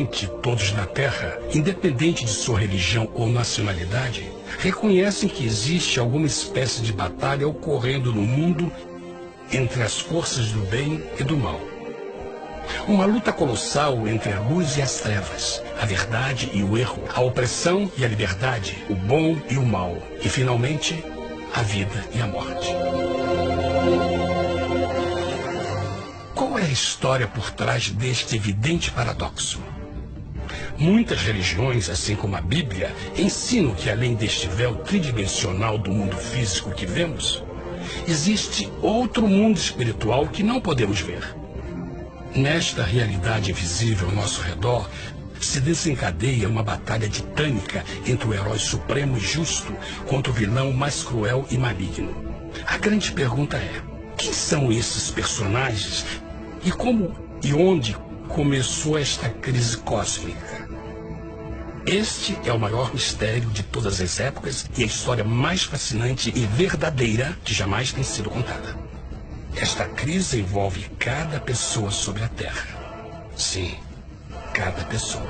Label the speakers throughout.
Speaker 1: Atualmente, todos na Terra, independente de sua religião ou nacionalidade, reconhecem que existe alguma espécie de batalha ocorrendo no mundo entre as forças do bem e do mal. Uma luta colossal entre a luz e as trevas, a verdade e o erro, a opressão e a liberdade, o bom e o mal, e finalmente, a vida e a morte. Qual é a história por trás deste evidente paradoxo? Muitas religiões, assim como a Bíblia, ensinam que além deste véu tridimensional do mundo físico que vemos, existe outro mundo espiritual que não podemos ver. Nesta realidade invisível ao nosso redor, se desencadeia uma batalha titânica entre o herói supremo e justo contra o vilão mais cruel e maligno. A grande pergunta é: quem são esses personagens e como e onde começou esta crise cósmica? Este é o maior mistério de todas as épocas e a história mais fascinante e verdadeira que jamais tem sido contada. Esta crise envolve cada pessoa sobre a Terra. Sim, cada pessoa.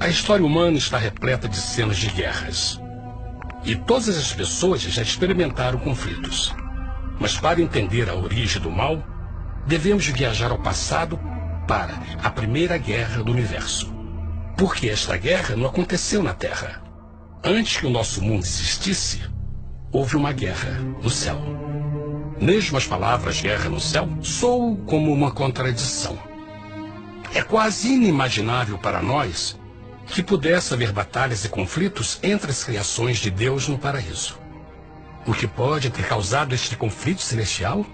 Speaker 1: A história humana está repleta de cenas de guerras. E todas as pessoas já experimentaram conflitos. Mas para entender a origem do mal, devemos viajar ao passado para a primeira guerra do universo. Porque esta guerra não aconteceu na Terra. Antes que o nosso mundo existisse, houve uma guerra no céu. Mesmo as palavras guerra no céu soam como uma contradição. É quase inimaginável para nós que pudesse haver batalhas e conflitos entre as criações de Deus no paraíso. O que pode ter causado este conflito celestial?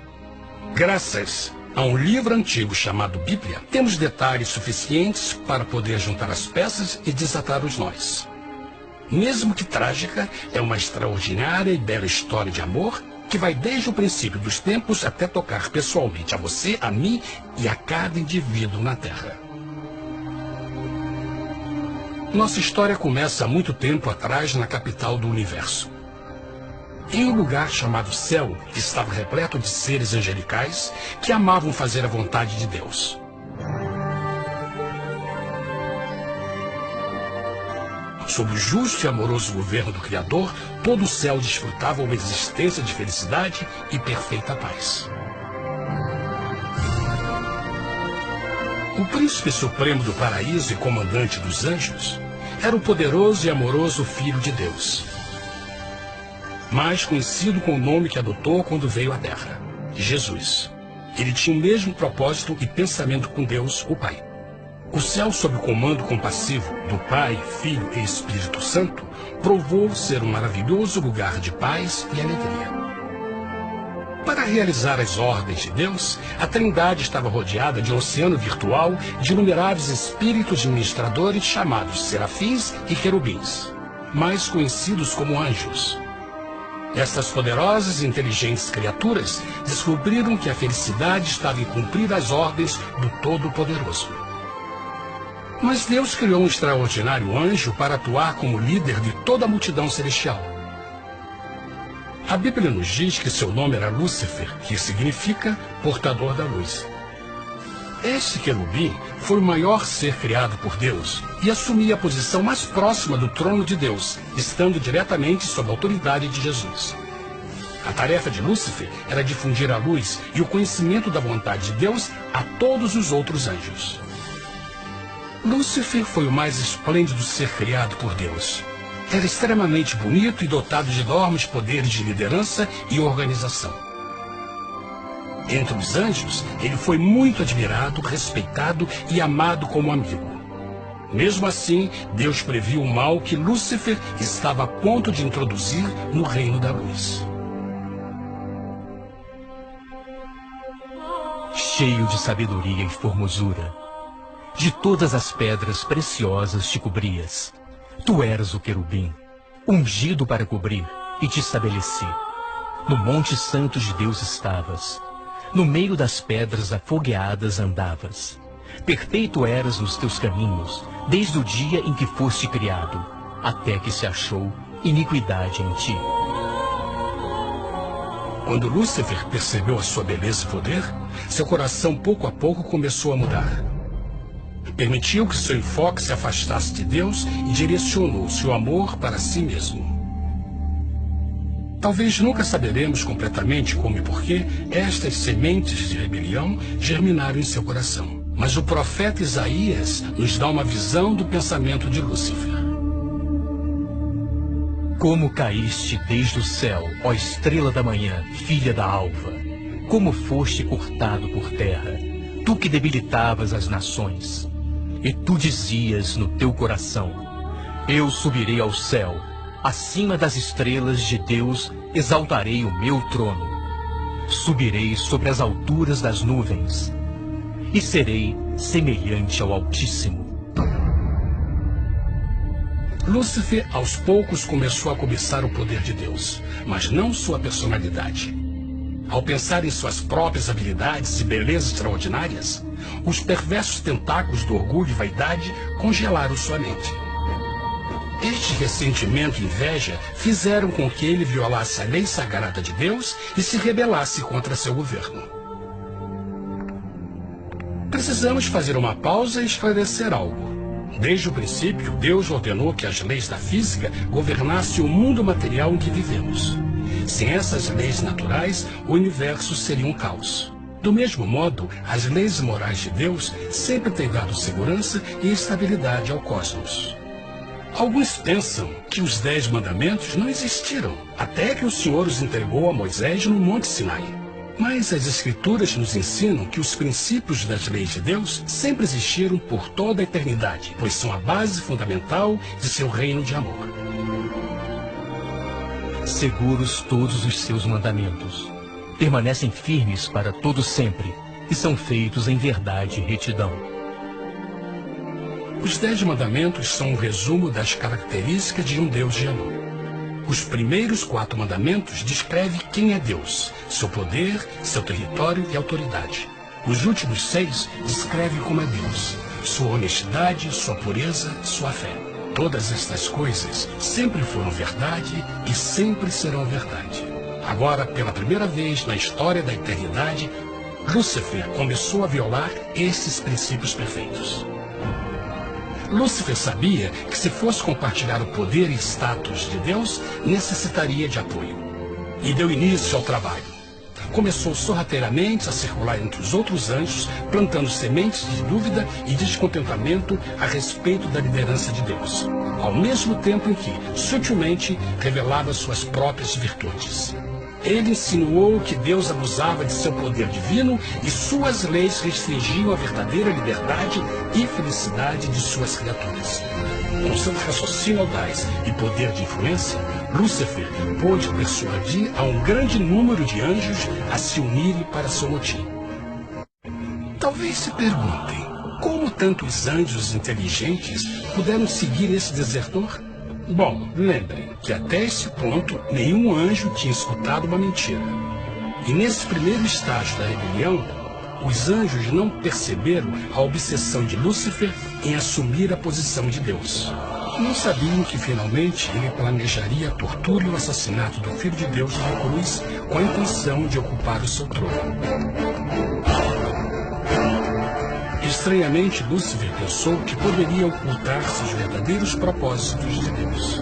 Speaker 1: Graças a um livro antigo chamado Bíblia, temos detalhes suficientes para poder juntar as peças e desatar os nós. Mesmo que trágica, é uma extraordinária e bela história de amor que vai desde o princípio dos tempos até tocar pessoalmente a você, a mim e a cada indivíduo na Terra. Nossa história começa há muito tempo atrás na capital do universo. Em um lugar chamado Céu, que estava repleto de seres angelicais que amavam fazer a vontade de Deus. Sob o justo e amoroso governo do Criador, todo o céu desfrutava uma existência de felicidade e perfeita paz. O príncipe supremo do paraíso e comandante dos anjos era o poderoso e amoroso Filho de Deus, mais conhecido com o nome que adotou quando veio à Terra, Jesus. Ele tinha o mesmo propósito e pensamento com Deus, o Pai. O céu, sob o comando compassivo do Pai, Filho e Espírito Santo, provou ser um maravilhoso lugar de paz e alegria. Para realizar as ordens de Deus, a Trindade estava rodeada de um oceano virtual de inumeráveis espíritos ministradores chamados serafins e querubins, mais conhecidos como anjos. Estas poderosas e inteligentes criaturas descobriram que a felicidade estava em cumprir as ordens do Todo-Poderoso. Mas Deus criou um extraordinário anjo para atuar como líder de toda a multidão celestial. A Bíblia nos diz que seu nome era Lúcifer, que significa portador da luz. Este querubim foi o maior ser criado por Deus e assumia a posição mais próxima do trono de Deus, estando diretamente sob a autoridade de Jesus. A tarefa de Lúcifer era difundir a luz e o conhecimento da vontade de Deus a todos os outros anjos. Lúcifer foi o mais esplêndido ser criado por Deus. Era extremamente bonito e dotado de enormes poderes de liderança e organização. Entre os anjos, ele foi muito admirado, respeitado e amado como amigo. Mesmo assim, Deus previu o mal que Lúcifer estava a ponto de introduzir no reino da luz.
Speaker 2: Cheio de sabedoria e formosura, de todas as pedras preciosas te cobrias. Tu eras o querubim, ungido para cobrir, e te estabeleci. No monte santo de Deus estavas. No meio das pedras afogueadas andavas. Perfeito eras nos teus caminhos, desde o dia em que foste criado, até que se achou iniquidade em ti.
Speaker 1: Quando Lúcifer percebeu a sua beleza e poder, seu coração pouco a pouco começou a mudar. Permitiu que seu enfoque se afastasse de Deus e direcionou seu amor para si mesmo. Talvez nunca saberemos completamente como e por que estas sementes de rebelião germinaram em seu coração. Mas o profeta Isaías nos dá uma visão do pensamento de Lúcifer.
Speaker 2: Como caíste desde o céu, ó estrela da manhã, filha da alva! Como foste cortado por terra, tu que debilitavas as nações! E tu dizias no teu coração: eu subirei ao céu, acima das estrelas de Deus exaltarei o meu trono. Subirei sobre as alturas das nuvens, e serei semelhante ao Altíssimo.
Speaker 1: Lúcifer, aos poucos, começou a cobiçar o poder de Deus, mas não sua personalidade. Ao pensar em suas próprias habilidades e belezas extraordinárias, os perversos tentáculos do orgulho e vaidade congelaram sua mente. Este ressentimento e inveja fizeram com que ele violasse a lei sagrada de Deus e se rebelasse contra seu governo. Precisamos fazer uma pausa e esclarecer algo. Desde o princípio, Deus ordenou que as leis da física governassem o mundo material em que vivemos. Sem essas leis naturais, o universo seria um caos. Do mesmo modo, as leis morais de Deus sempre têm dado segurança e estabilidade ao cosmos. Alguns pensam que os 10 mandamentos não existiram, até que o Senhor os entregou a Moisés no Monte Sinai. Mas as Escrituras nos ensinam que os princípios das leis de Deus sempre existiram por toda a eternidade, pois são a base fundamental de seu reino de amor.
Speaker 2: Seguros todos os seus mandamentos, permanecem firmes para todo sempre, e são feitos em verdade e retidão.
Speaker 1: Os 10 mandamentos são um resumo das características de um Deus de amor. Os primeiros 4 mandamentos descrevem quem é Deus, seu poder, seu território e autoridade. Os últimos 6 descrevem como é Deus, sua honestidade, sua pureza, sua fé. Todas estas coisas sempre foram verdade e sempre serão verdade. Agora, pela primeira vez na história da eternidade, Lúcifer começou a violar esses princípios perfeitos. Lúcifer sabia que se fosse compartilhar o poder e status de Deus, necessitaria de apoio. E deu início ao trabalho. Começou sorrateiramente a circular entre os outros anjos, plantando sementes de dúvida e descontentamento a respeito da liderança de Deus, ao mesmo tempo em que, sutilmente, revelava suas próprias virtudes. Ele insinuou que Deus abusava de seu poder divino e suas leis restringiam a verdadeira liberdade e felicidade de suas criaturas. Com seu raciocínio audaz e poder de influência, Lúcifer pôde persuadir a um grande número de anjos a se unirem para seu motim. Talvez se perguntem, como tantos anjos inteligentes puderam seguir esse desertor? Bom, lembrem que até esse ponto nenhum anjo tinha escutado uma mentira. E nesse primeiro estágio da rebelião, os anjos não perceberam a obsessão de Lúcifer em assumir a posição de Deus. Não sabiam que finalmente ele planejaria a tortura e o assassinato do Filho de Deus na cruz com a intenção de ocupar o seu trono. Estranhamente, Lúcifer pensou que poderia ocultar seus verdadeiros propósitos de Deus.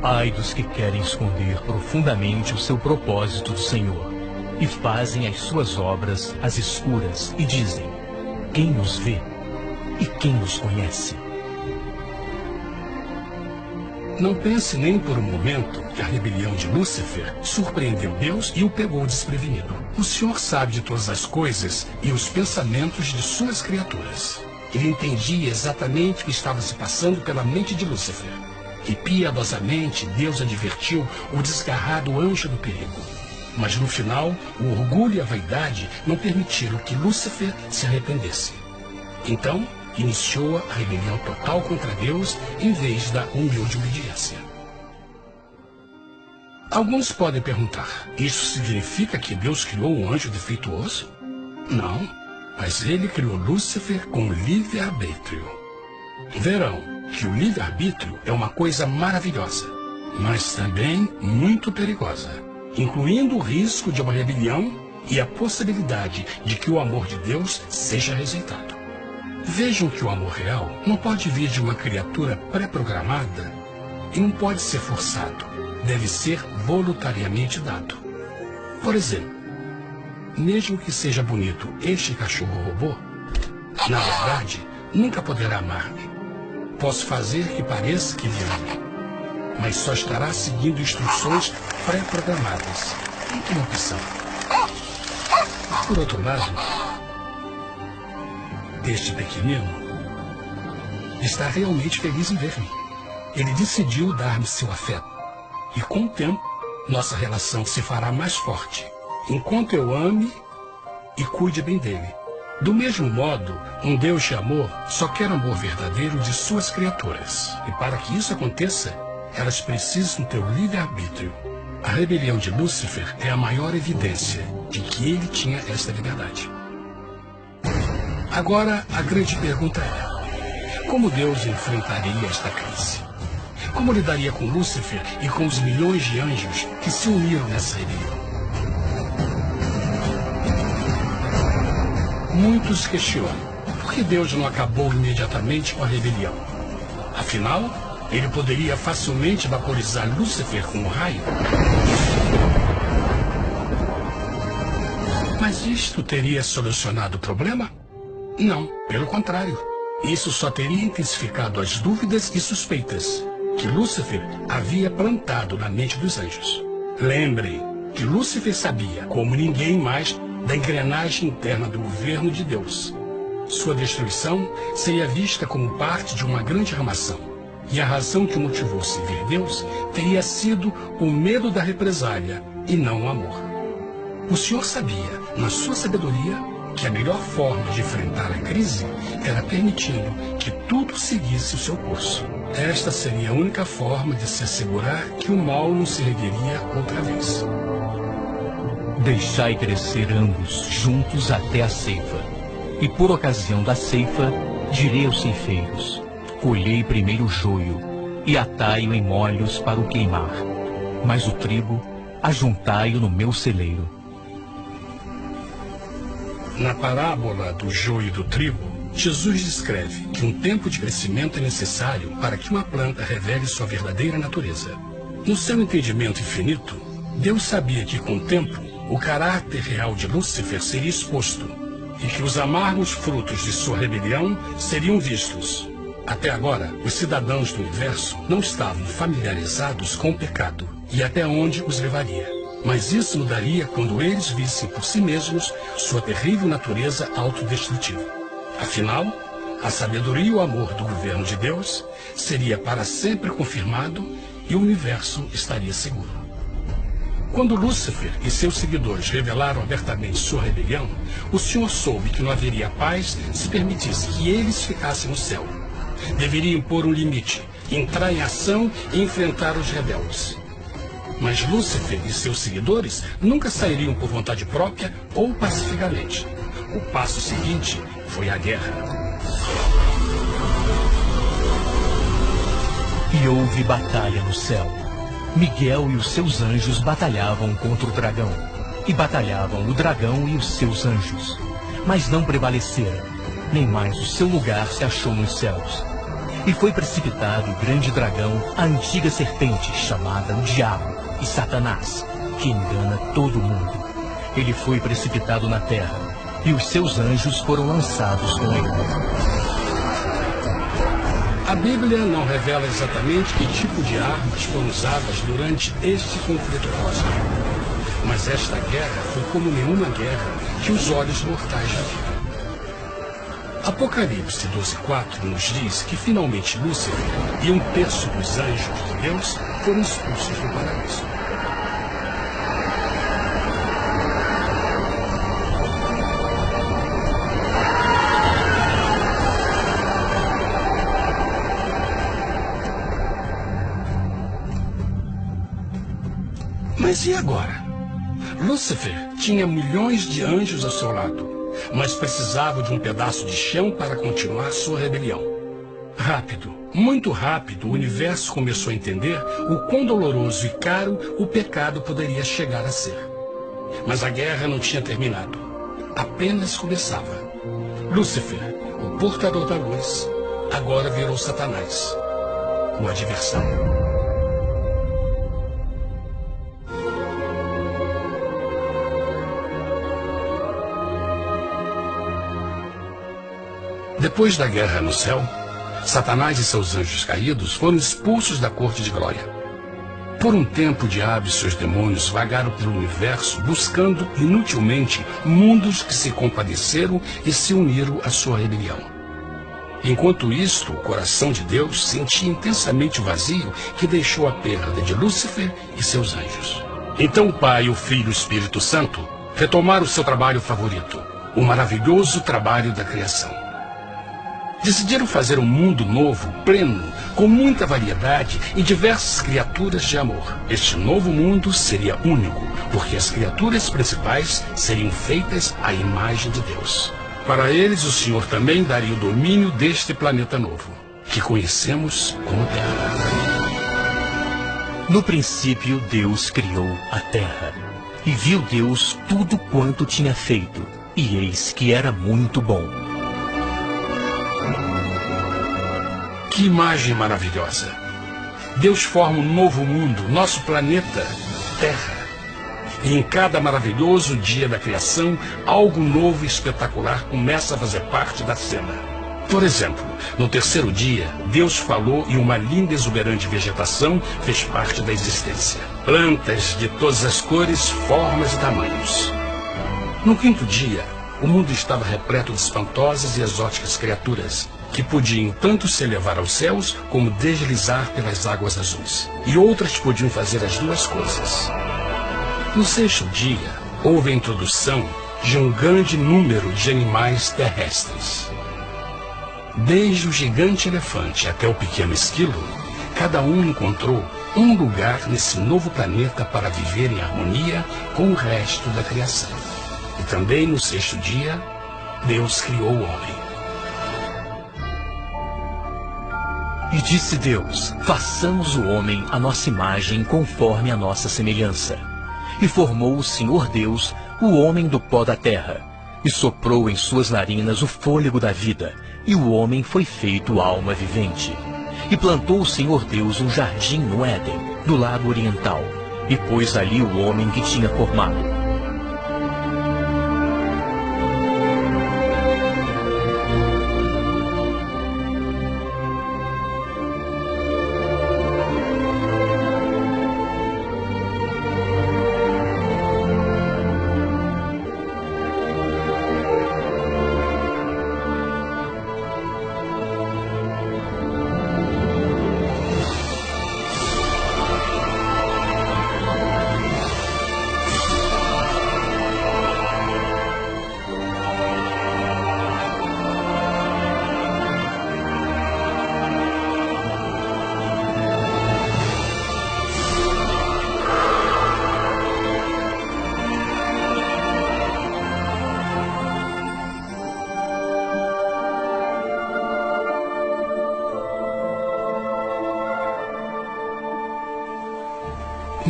Speaker 2: Ai dos que querem esconder profundamente o seu propósito do Senhor e fazem as suas obras às escuras e dizem: quem nos vê e quem nos conhece?
Speaker 1: Não pense nem por um momento que a rebelião de Lúcifer surpreendeu Deus e o pegou desprevenido. O Senhor sabe de todas as coisas e os pensamentos de suas criaturas. Ele entendia exatamente o que estava se passando pela mente de Lúcifer. E piedosamente Deus advertiu o desgarrado anjo do perigo. Mas no final, o orgulho e a vaidade não permitiram que Lúcifer se arrependesse. Então, iniciou a rebelião total contra Deus em vez da humilde obediência. Alguns podem perguntar: isso significa que Deus criou um anjo defeituoso? Não, mas ele criou Lúcifer com livre-arbítrio. Verão que o livre-arbítrio é uma coisa maravilhosa, mas também muito perigosa, incluindo o risco de uma rebelião e a possibilidade de que o amor de Deus seja rejeitado. Vejam que o amor real não pode vir de uma criatura pré-programada e não pode ser forçado, deve ser voluntariamente dado. Por exemplo, mesmo que seja bonito este cachorro robô, na verdade, nunca poderá amar-me. Posso fazer que pareça que me ama, mas só estará seguindo instruções pré-programadas. Não tem opção. Por outro lado, este pequenino está realmente feliz em ver-me. Ele decidiu dar-me seu afeto. E com o tempo, nossa relação se fará mais forte, enquanto eu ame e cuide bem dele. Do mesmo modo, um Deus de amor só quer amor verdadeiro de suas criaturas. E para que isso aconteça, elas precisam ter o livre-arbítrio. A rebelião de Lúcifer é a maior evidência de que ele tinha esta liberdade. Agora, a grande pergunta é: como Deus enfrentaria esta crise? Como lidaria com Lúcifer e com os milhões de anjos que se uniram nessa rebelião? Muitos questionam por que Deus não acabou imediatamente com a rebelião. Afinal, ele poderia facilmente vaporizar Lúcifer com um raio. Mas isto teria solucionado o problema? Não, pelo contrário. Isso só teria intensificado as dúvidas e suspeitas que Lúcifer havia plantado na mente dos anjos. Lembrem que Lúcifer sabia, como ninguém mais, da engrenagem interna do governo de Deus. Sua destruição seria vista como parte de uma grande armação, e a razão que o motivou a servir Deus teria sido o medo da represália e não o amor. O Senhor sabia, na sua sabedoria, que a melhor forma de enfrentar a crise era permitindo que tudo seguisse o seu curso. Esta seria a única forma de se assegurar que o mal não se ergueria outra vez.
Speaker 2: Deixai crescer ambos juntos até a ceifa. E por ocasião da ceifa, direi aos ceifeiros: colhei primeiro o joio, e atai-o em molhos para o queimar. Mas o trigo, ajuntai-o no meu celeiro.
Speaker 1: Na parábola do joio e do trigo, Jesus descreve que um tempo de crescimento é necessário para que uma planta revele sua verdadeira natureza. No seu entendimento infinito, Deus sabia que com o tempo, o caráter real de Lúcifer seria exposto e que os amargos frutos de sua rebelião seriam vistos. Até agora, os cidadãos do universo não estavam familiarizados com o pecado e até onde os levaria. Mas isso mudaria quando eles vissem por si mesmos sua terrível natureza autodestrutiva. Afinal, a sabedoria e o amor do governo de Deus seria para sempre confirmado e o universo estaria seguro. Quando Lúcifer e seus seguidores revelaram abertamente sua rebelião, o Senhor soube que não haveria paz se permitisse que eles ficassem no céu. Deveria impor um limite, entrar em ação e enfrentar os rebeldes. Mas Lúcifer e seus seguidores nunca sairiam por vontade própria ou pacificamente. O passo seguinte foi a guerra.
Speaker 2: E houve batalha no céu. Miguel e os seus anjos batalhavam contra o dragão. E batalhavam o dragão e os seus anjos. Mas não prevaleceram, nem mais o seu lugar se achou nos céus. E foi precipitado o grande dragão, a antiga serpente, chamada o Diabo e Satanás, que engana todo mundo. Ele foi precipitado na terra, e os seus anjos foram lançados com ele.
Speaker 1: A Bíblia não revela exatamente que tipo de armas foram usadas durante este conflito cósmico. Mas esta guerra foi como nenhuma guerra que os olhos mortais já viram. Apocalipse 12:4 nos diz que finalmente Lúcifer e um terço dos anjos de Deus foram expulsos do paraíso. Mas e agora? Lúcifer tinha milhões de anjos ao seu lado, mas precisava de um pedaço de chão para continuar sua rebelião. Rápido, muito rápido, o universo começou a entender o quão doloroso e caro o pecado poderia chegar a ser. Mas a guerra não tinha terminado. Apenas começava. Lúcifer, o portador da luz, agora virou Satanás, o adversário. Depois da guerra no céu, Satanás e seus anjos caídos foram expulsos da corte de glória. Por um tempo, o diabo e seus demônios vagaram pelo universo buscando inutilmente mundos que se compadeceram e se uniram à sua rebelião. Enquanto isto, o coração de Deus sentia intensamente o vazio que deixou a perda de Lúcifer e seus anjos. Então o Pai, o Filho e o Espírito Santo retomaram o seu trabalho favorito, o maravilhoso trabalho da criação. Decidiram fazer um mundo novo, pleno, com muita variedade e diversas criaturas de amor. Este novo mundo seria único, porque as criaturas principais seriam feitas à imagem de Deus. Para eles, o Senhor também daria o domínio deste planeta novo, que conhecemos como Terra.
Speaker 2: No princípio, Deus criou a terra. E viu Deus tudo quanto tinha feito, e eis que era muito bom.
Speaker 1: Que imagem maravilhosa! Deus forma um novo mundo, nosso planeta, Terra. E em cada maravilhoso dia da criação, algo novo e espetacular começa a fazer parte da cena. Por exemplo, no terceiro dia, Deus falou e uma linda e exuberante vegetação fez parte da existência. Plantas de todas as cores, formas e tamanhos. No quinto dia, o mundo estava repleto de espantosas e exóticas criaturas, que podiam tanto se elevar aos céus como deslizar pelas águas azuis. E outras podiam fazer as duas coisas. No sexto dia, houve a introdução de um grande número de animais terrestres. Desde o gigante elefante até o pequeno esquilo, cada um encontrou um lugar nesse novo planeta para viver em harmonia com o resto da criação. E também no sexto dia, Deus criou o homem.
Speaker 2: E disse Deus, façamos o homem à nossa imagem conforme a nossa semelhança. E formou o Senhor Deus o homem do pó da terra, e soprou em suas narinas o fôlego da vida, e o homem foi feito alma vivente. E plantou o Senhor Deus um jardim no Éden, do lado oriental, e pôs ali o homem que tinha formado.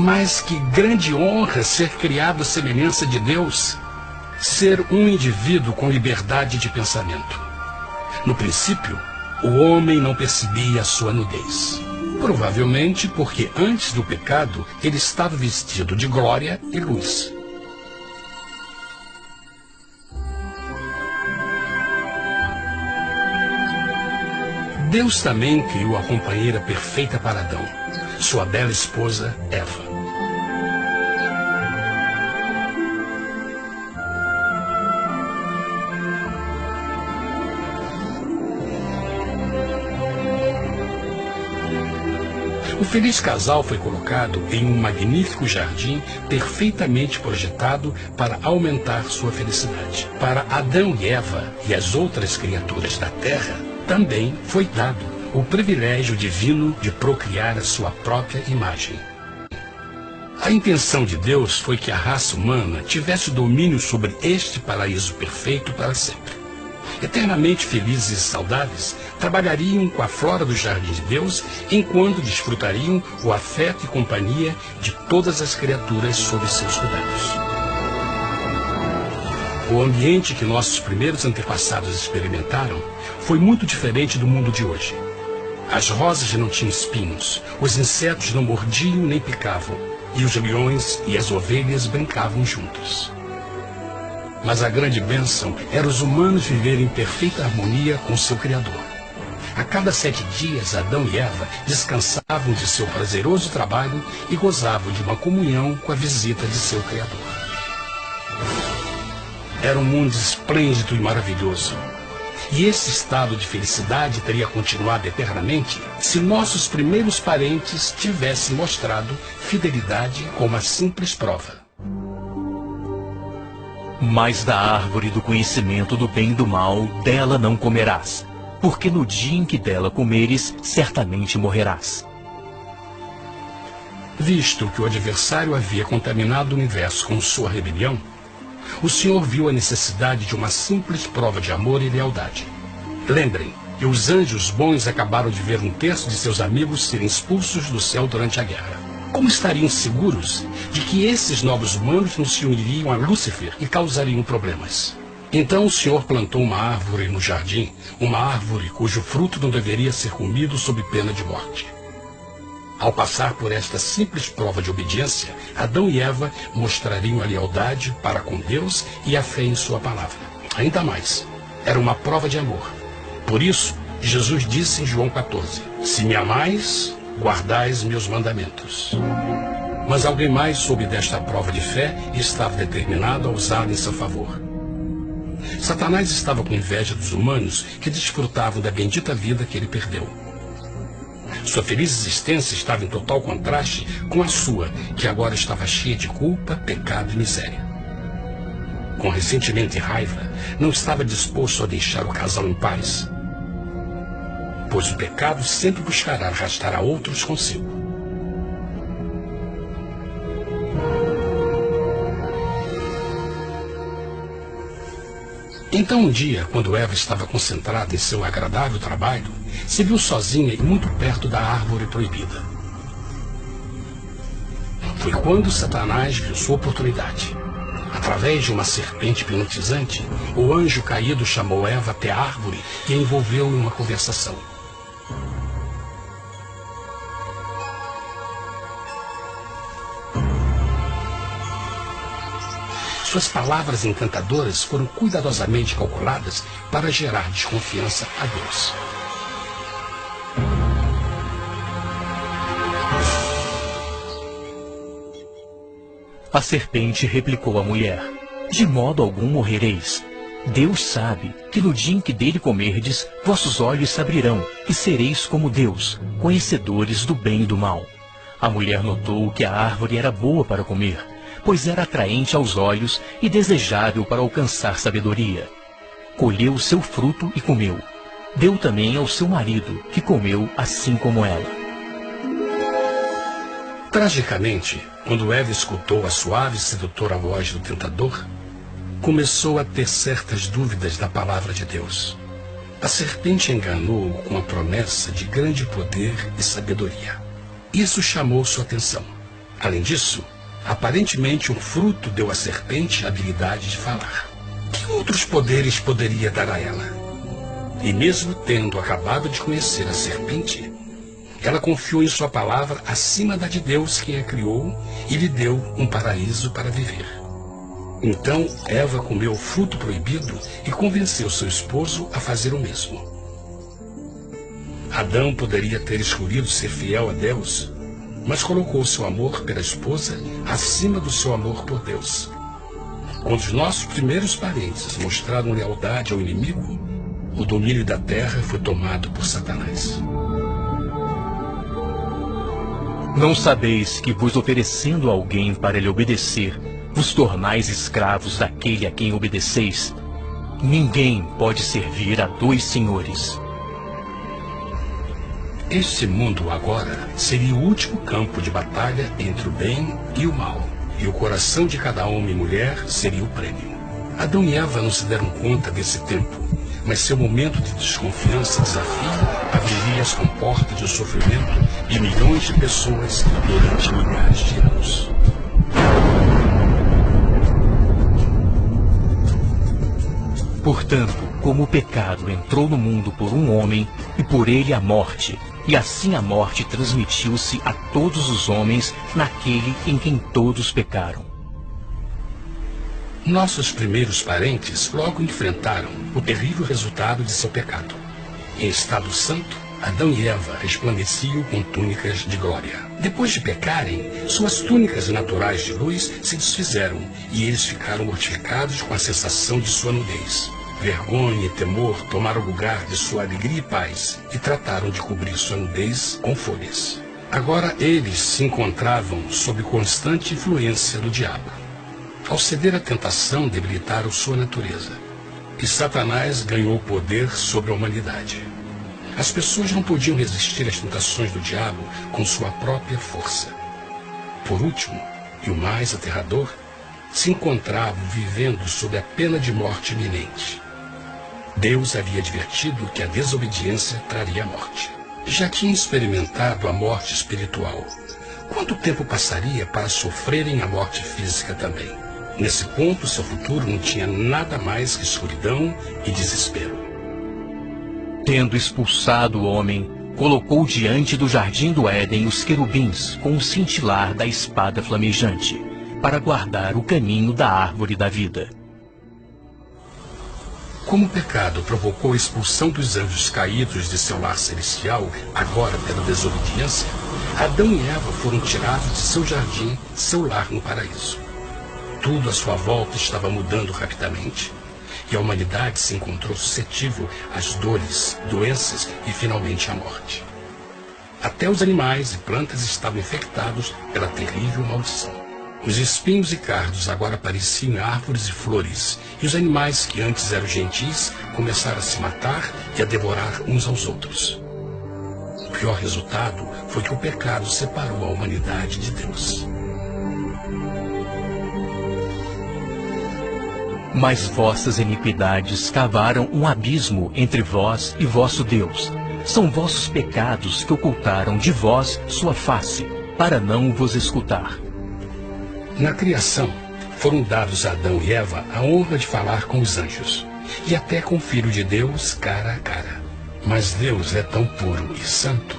Speaker 1: Mas que grande honra ser criado à semelhança de Deus, ser um indivíduo com liberdade de pensamento. No princípio, o homem não percebia a sua nudez. Provavelmente porque antes do pecado ele estava vestido de glória e luz. Deus também criou a companheira perfeita para Adão, sua bela esposa Eva. O feliz casal foi colocado em um magnífico jardim perfeitamente projetado para aumentar sua felicidade. Para Adão e Eva e as outras criaturas da terra, também foi dado o privilégio divino de procriar a sua própria imagem. A intenção de Deus foi que a raça humana tivesse domínio sobre este paraíso perfeito para sempre. Eternamente felizes e saudáveis, trabalhariam com a flora do jardim de Deus, enquanto desfrutariam o afeto e companhia de todas as criaturas sob seus cuidados. O ambiente que nossos primeiros antepassados experimentaram foi muito diferente do mundo de hoje. As rosas não tinham espinhos, os insetos não mordiam nem picavam, e os leões e as ovelhas brincavam juntos. Mas a grande bênção era os humanos viverem em perfeita harmonia com seu Criador. A cada 7 dias, Adão e Eva descansavam de seu prazeroso trabalho e gozavam de uma comunhão com a visita de seu Criador. Era um mundo esplêndido e maravilhoso. E esse estado de felicidade teria continuado eternamente se nossos primeiros parentes tivessem mostrado fidelidade com uma simples prova.
Speaker 2: Mas da árvore do conhecimento do bem e do mal, dela não comerás, porque no dia em que dela comeres, certamente morrerás.
Speaker 1: Visto que o adversário havia contaminado o universo com sua rebelião, o Senhor viu a necessidade de uma simples prova de amor e lealdade. Lembrem que os anjos bons acabaram de ver 1/3 de seus amigos serem expulsos do céu durante a guerra. Como estariam seguros de que esses novos humanos não se uniriam a Lúcifer e causariam problemas? Então o Senhor plantou uma árvore no jardim, uma árvore cujo fruto não deveria ser comido sob pena de morte. Ao passar por esta simples prova de obediência, Adão e Eva mostrariam a lealdade para com Deus e a fé em sua palavra. Ainda mais, era uma prova de amor. Por isso, Jesus disse em João 14, se me amais, guardais meus mandamentos. Mas alguém mais soube desta prova de fé e estava determinado a usá-la em seu favor. Satanás estava com inveja dos humanos que desfrutavam da bendita vida que ele perdeu. Sua feliz existência estava em total contraste com a sua, que agora estava cheia de culpa, pecado e miséria. Com ressentimento e raiva, não estava disposto a deixar o casal em paz, pois o pecado sempre buscará arrastar a outros consigo. Então um dia, quando Eva estava concentrada em seu agradável trabalho, se viu sozinha e muito perto da árvore proibida. Foi quando Satanás viu sua oportunidade. Através de uma serpente hipnotizante, o anjo caído chamou Eva até a árvore e a envolveu em uma conversação. Suas palavras encantadoras foram cuidadosamente calculadas para gerar desconfiança a Deus.
Speaker 2: A serpente replicou à mulher, de modo algum morrereis. Deus sabe que no dia em que dele comerdes, vossos olhos se abrirão, e sereis como Deus, conhecedores do bem e do mal. A mulher notou que a árvore era boa para comer, pois era atraente aos olhos e desejável para alcançar sabedoria. Colheu o seu fruto e comeu. Deu também ao seu marido, que comeu assim como ela.
Speaker 1: Tragicamente, quando Eva escutou a suave e sedutora voz do tentador, começou a ter certas dúvidas da palavra de Deus. A serpente enganou-o com a promessa de grande poder e sabedoria. Isso chamou sua atenção. Além disso, aparentemente um fruto deu à serpente a habilidade de falar. Que outros poderes poderia dar a ela? E mesmo tendo acabado de conhecer a serpente, ela confiou em sua palavra acima da de Deus, quem a criou, e lhe deu um paraíso para viver. Então Eva comeu o fruto proibido e convenceu seu esposo a fazer o mesmo. Adão poderia ter escolhido ser fiel a Deus, mas colocou seu amor pela esposa acima do seu amor por Deus. Quando os nossos primeiros parentes mostraram lealdade ao inimigo, o domínio da terra foi tomado por Satanás.
Speaker 2: Não sabeis que, vos oferecendo alguém para lhe obedecer, vos tornais escravos daquele a quem obedeceis? Ninguém pode servir a dois senhores.
Speaker 1: Este mundo agora seria o último campo de batalha entre o bem e o mal, e o coração de cada homem e mulher seria o prêmio. Adão e Eva não se deram conta desse tempo, mas seu momento de desconfiança e desafio abriria as comportas do sofrimento de milhões de pessoas durante milhares de anos.
Speaker 2: Portanto, como o pecado entrou no mundo por um homem, e por ele a morte, e assim a morte transmitiu-se a todos os homens naquele em quem todos pecaram.
Speaker 1: Nossos primeiros parentes logo enfrentaram o terrível resultado de seu pecado. Em estado santo, Adão e Eva resplandeciam com túnicas de glória. Depois de pecarem, suas túnicas naturais de luz se desfizeram e eles ficaram mortificados com a sensação de sua nudez. Vergonha e temor tomaram lugar de sua alegria e paz e trataram de cobrir sua nudez com folhas. Agora eles se encontravam sob constante influência do diabo. Ao ceder à tentação, debilitaram sua natureza. E Satanás ganhou poder sobre a humanidade. As pessoas não podiam resistir às tentações do diabo com sua própria força. Por último, e o mais aterrador, se encontravam vivendo sob a pena de morte iminente. Deus havia advertido que a desobediência traria a morte. Já tinha experimentado a morte espiritual. Quanto tempo passaria para sofrerem a morte física também? Nesse ponto, seu futuro não tinha nada mais que escuridão e desespero.
Speaker 2: Tendo expulsado o homem, colocou diante do jardim do Éden os querubins com o cintilar da espada flamejante, para guardar o caminho da árvore da vida.
Speaker 1: Como o pecado provocou a expulsão dos anjos caídos de seu lar celestial, agora pela desobediência, Adão e Eva foram tirados de seu jardim, seu lar no paraíso. Tudo à sua volta estava mudando rapidamente, e a humanidade se encontrou suscetível às dores, doenças e finalmente à morte. Até os animais e plantas estavam infectados pela terrível maldição. Os espinhos e cardos agora pareciam árvores e flores, e os animais que antes eram gentis começaram a se matar e a devorar uns aos outros. O pior resultado foi que o pecado separou a humanidade de Deus.
Speaker 2: Mas vossas iniquidades cavaram um abismo entre vós e vosso Deus. São vossos pecados que ocultaram de vós sua face, para não vos escutar.
Speaker 1: Na criação, foram dados a Adão e Eva a honra de falar com os anjos, e até com o Filho de Deus cara a cara. Mas Deus é tão puro e santo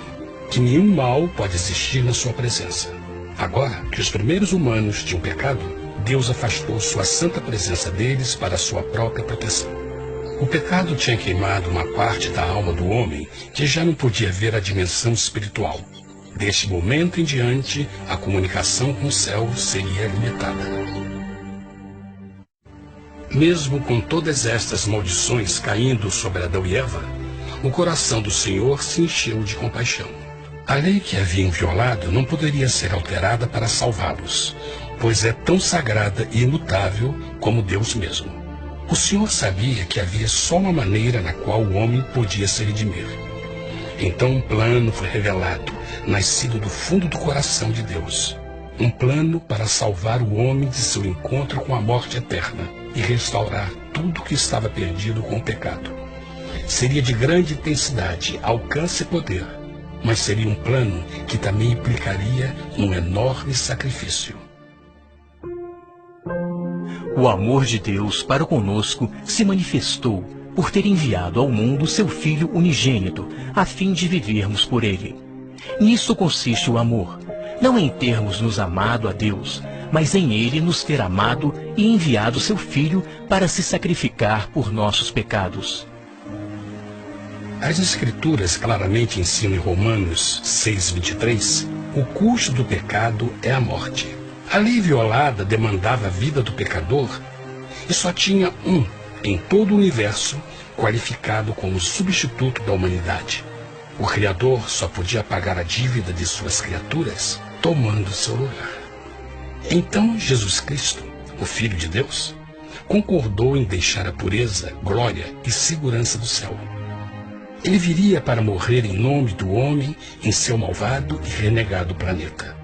Speaker 1: que nenhum mal pode existir na sua presença. Agora que os primeiros humanos tinham pecado, Deus afastou sua santa presença deles para a sua própria proteção. O pecado tinha queimado uma parte da alma do homem que já não podia ver a dimensão espiritual. Deste momento em diante, a comunicação com o céu seria limitada. Mesmo com todas estas maldições caindo sobre Adão e Eva, o coração do Senhor se encheu de compaixão. A lei que haviam violado não poderia ser alterada para salvá-los, pois é tão sagrada e imutável como Deus mesmo. O Senhor sabia que havia só uma maneira na qual o homem podia se redimir. Então um plano foi revelado, nascido do fundo do coração de Deus. Um plano para salvar o homem de seu encontro com a morte eterna e restaurar tudo que estava perdido com o pecado. Seria de grande intensidade, alcance e poder, mas seria um plano que também implicaria um enorme sacrifício.
Speaker 2: O amor de Deus para conosco se manifestou por ter enviado ao mundo seu Filho unigênito, a fim de vivermos por ele. Nisso consiste o amor, não em termos nos amado a Deus, mas em ele nos ter amado e enviado seu Filho para se sacrificar por nossos pecados.
Speaker 1: As Escrituras claramente ensinam em Romanos 6:23, o custo do pecado é a morte. A lei violada demandava a vida do pecador e só tinha um em todo o universo qualificado como substituto da humanidade. O Criador só podia pagar a dívida de suas criaturas tomando seu lugar. Então Jesus Cristo, o Filho de Deus, concordou em deixar a pureza, glória e segurança do céu. Ele viria para morrer em nome do homem em seu malvado e renegado planeta.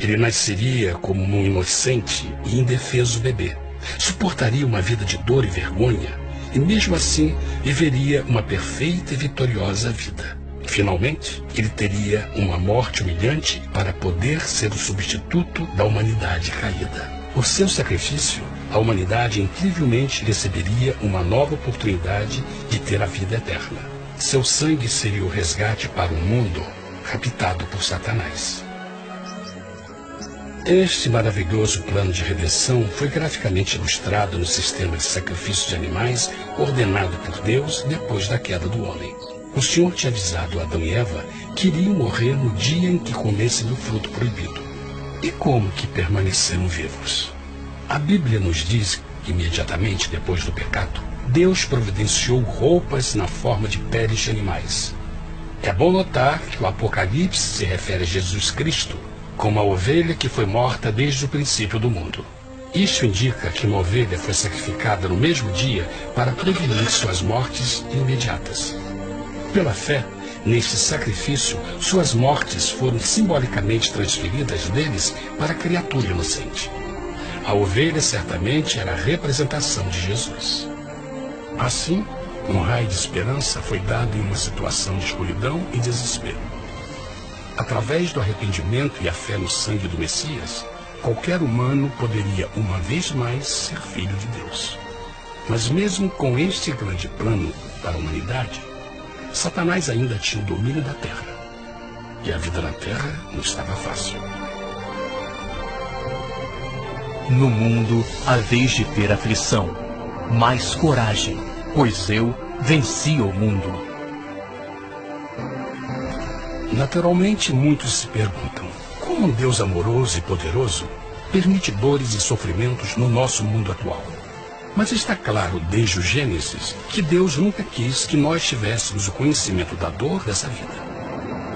Speaker 1: Ele nasceria como um inocente e indefeso bebê, suportaria uma vida de dor e vergonha, e mesmo assim viveria uma perfeita e vitoriosa vida. Finalmente, ele teria uma morte humilhante para poder ser o substituto da humanidade caída. Por seu sacrifício, a humanidade incrivelmente receberia uma nova oportunidade de ter a vida eterna. Seu sangue seria o resgate para um mundo raptado por Satanás. Este maravilhoso plano de redenção foi graficamente ilustrado no sistema de sacrifício de animais ordenado por Deus depois da queda do homem. O Senhor tinha avisado Adão e Eva que iriam morrer no dia em que comessem do fruto proibido. E como que permaneceram vivos? A Bíblia nos diz que imediatamente depois do pecado, Deus providenciou roupas na forma de peles de animais. É bom notar que o Apocalipse se refere a Jesus Cristo como a ovelha que foi morta desde o princípio do mundo. Isso indica que uma ovelha foi sacrificada no mesmo dia para prevenir suas mortes imediatas. Pela fé, neste sacrifício, suas mortes foram simbolicamente transferidas deles para a criatura inocente. A ovelha certamente era a representação de Jesus. Assim, um raio de esperança foi dado em uma situação de escuridão e desespero. Através do arrependimento e a fé no sangue do Messias, qualquer humano poderia uma vez mais ser filho de Deus. Mas mesmo com este grande plano para a humanidade, Satanás ainda tinha o domínio da terra. E a vida na terra não estava fácil.
Speaker 2: No mundo haveis de ter aflição, mas coragem, pois eu venci o mundo.
Speaker 1: Naturalmente, muitos se perguntam, como um Deus amoroso e poderoso permite dores e sofrimentos no nosso mundo atual? Mas está claro desde o Gênesis que Deus nunca quis que nós tivéssemos o conhecimento da dor dessa vida.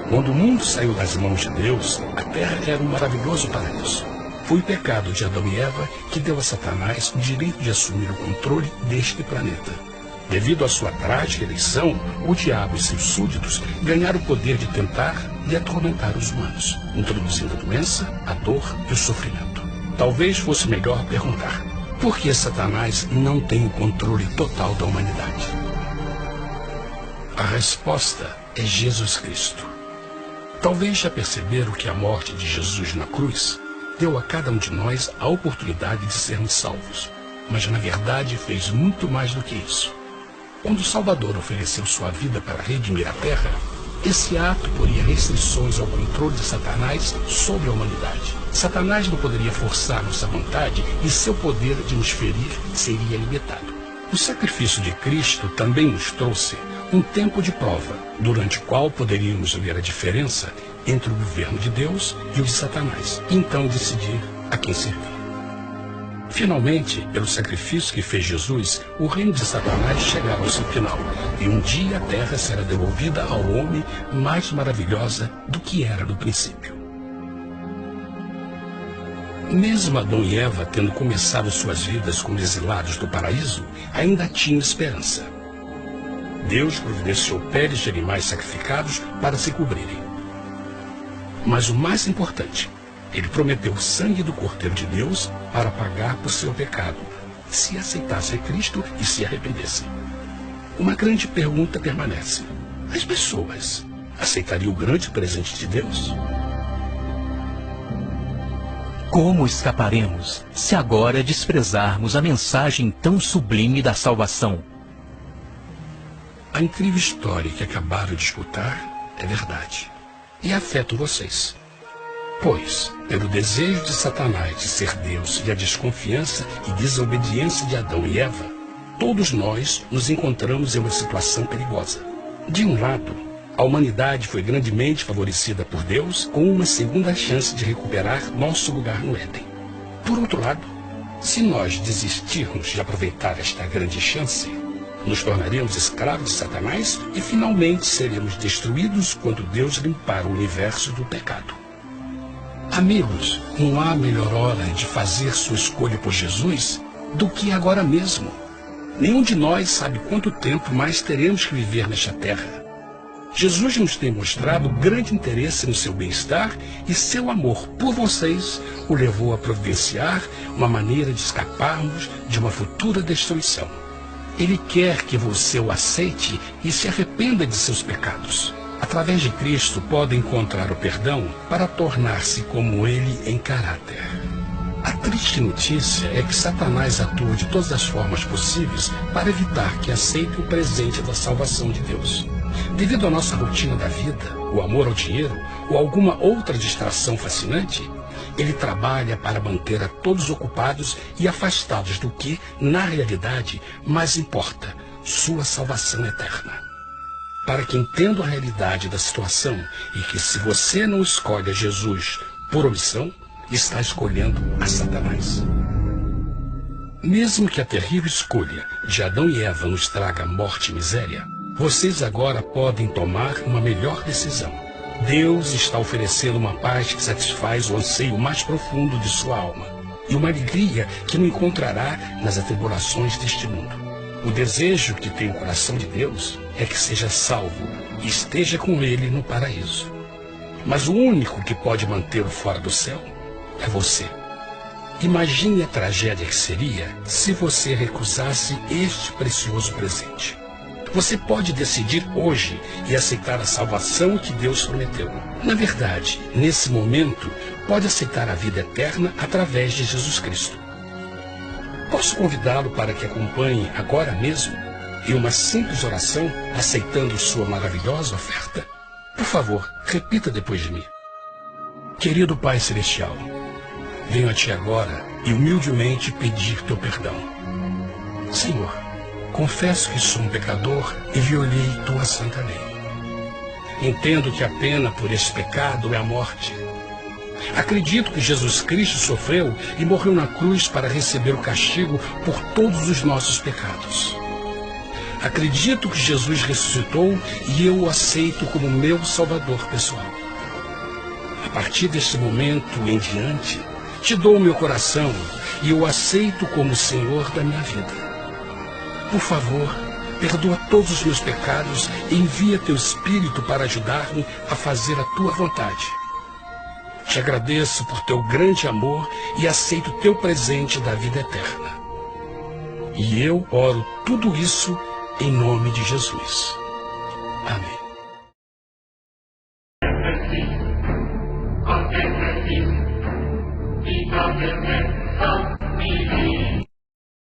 Speaker 1: Quando o mundo saiu das mãos de Deus, a terra era um maravilhoso paraíso. Foi o pecado de Adão e Eva que deu a Satanás o direito de assumir o controle deste planeta. Devido à sua trágica eleição, o diabo e seus súditos ganharam o poder de tentar e atormentar os humanos, introduzindo a doença, a dor e o sofrimento. Talvez fosse melhor perguntar: por que Satanás não tem o controle total da humanidade? A resposta é Jesus Cristo. Talvez já perceberam que a morte de Jesus na cruz deu a cada um de nós a oportunidade de sermos salvos, mas na verdade fez muito mais do que isso. Quando o Salvador ofereceu sua vida para redimir a terra, esse ato poria restrições ao controle de Satanás sobre a humanidade. Satanás não poderia forçar nossa vontade e seu poder de nos ferir seria limitado. O sacrifício de Cristo também nos trouxe um tempo de prova, durante o qual poderíamos ver a diferença entre o governo de Deus e o de Satanás, e então decidir a quem servir. Finalmente, pelo sacrifício que fez Jesus, o reino de Satanás chegará ao seu final, e um dia a terra será devolvida ao homem mais maravilhosa do que era no princípio. Mesmo Adão e Eva tendo começado suas vidas como exilados do paraíso, ainda tinham esperança. Deus providenciou peles de animais sacrificados para se cobrirem. Mas o mais importante, ele prometeu o sangue do Cordeiro de Deus para pagar por seu pecado, se aceitassem Cristo e se arrependessem. Uma grande pergunta permanece: as pessoas aceitaria o grande presente de Deus?
Speaker 2: Como escaparemos se agora desprezarmos a mensagem tão sublime da salvação?
Speaker 1: A incrível história que acabaram de escutar é verdade e afeta vocês. Pois, pelo desejo de Satanás de ser Deus e a desconfiança e desobediência de Adão e Eva, todos nós nos encontramos em uma situação perigosa. De um lado, a humanidade foi grandemente favorecida por Deus com uma segunda chance de recuperar nosso lugar no Éden. Por outro lado, se nós desistirmos de aproveitar esta grande chance, nos tornaremos escravos de Satanás e finalmente seremos destruídos quando Deus limpar o universo do pecado. Amigos, não há melhor hora de fazer sua escolha por Jesus do que agora mesmo. Nenhum de nós sabe quanto tempo mais teremos que viver nesta terra. Jesus nos tem mostrado grande interesse no seu bem-estar e seu amor por vocês o levou a providenciar uma maneira de escaparmos de uma futura destruição. Ele quer que você o aceite e se arrependa de seus pecados. Através de Cristo pode encontrar o perdão para tornar-se como Ele em caráter. A triste notícia é que Satanás atua de todas as formas possíveis para evitar que aceite o presente da salvação de Deus. Devido à nossa rotina da vida, o amor ao dinheiro ou alguma outra distração fascinante, ele trabalha para manter a todos ocupados e afastados do que, na realidade, mais importa, sua salvação eterna. Para que entenda a realidade da situação e que se você não escolhe a Jesus por omissão, está escolhendo a Satanás. Mesmo que a terrível escolha de Adão e Eva nos traga morte e miséria, vocês agora podem tomar uma melhor decisão. Deus está oferecendo uma paz que satisfaz o anseio mais profundo de sua alma e uma alegria que não encontrará nas atribulações deste mundo. O desejo que tem o coração de Deus é que seja salvo e esteja com Ele no paraíso. Mas o único que pode mantê-lo fora do céu é você. Imagine a tragédia que seria se você recusasse este precioso presente. Você pode decidir hoje e aceitar a salvação que Deus prometeu. Na verdade, nesse momento, pode aceitar a vida eterna através de Jesus Cristo. Posso convidá-lo para que acompanhe agora mesmo em uma simples oração, aceitando sua maravilhosa oferta? Por favor, repita depois de mim. Querido Pai Celestial, venho a Ti agora e humildemente pedir Teu perdão. Senhor, confesso que sou um pecador e violei Tua santa lei. Entendo que a pena por esse pecado é a morte. Acredito que Jesus Cristo sofreu e morreu na cruz para receber o castigo por todos os nossos pecados. Acredito que Jesus ressuscitou e eu o aceito como meu Salvador pessoal. A partir deste momento em diante, Te dou o meu coração e eu o aceito como Senhor da minha vida. Por favor, perdoa todos os meus pecados e envia Teu Espírito para ajudar-me a fazer a Tua vontade. Te agradeço por Teu grande amor e aceito Teu presente da vida eterna. E eu oro tudo isso em nome de Jesus. Amém.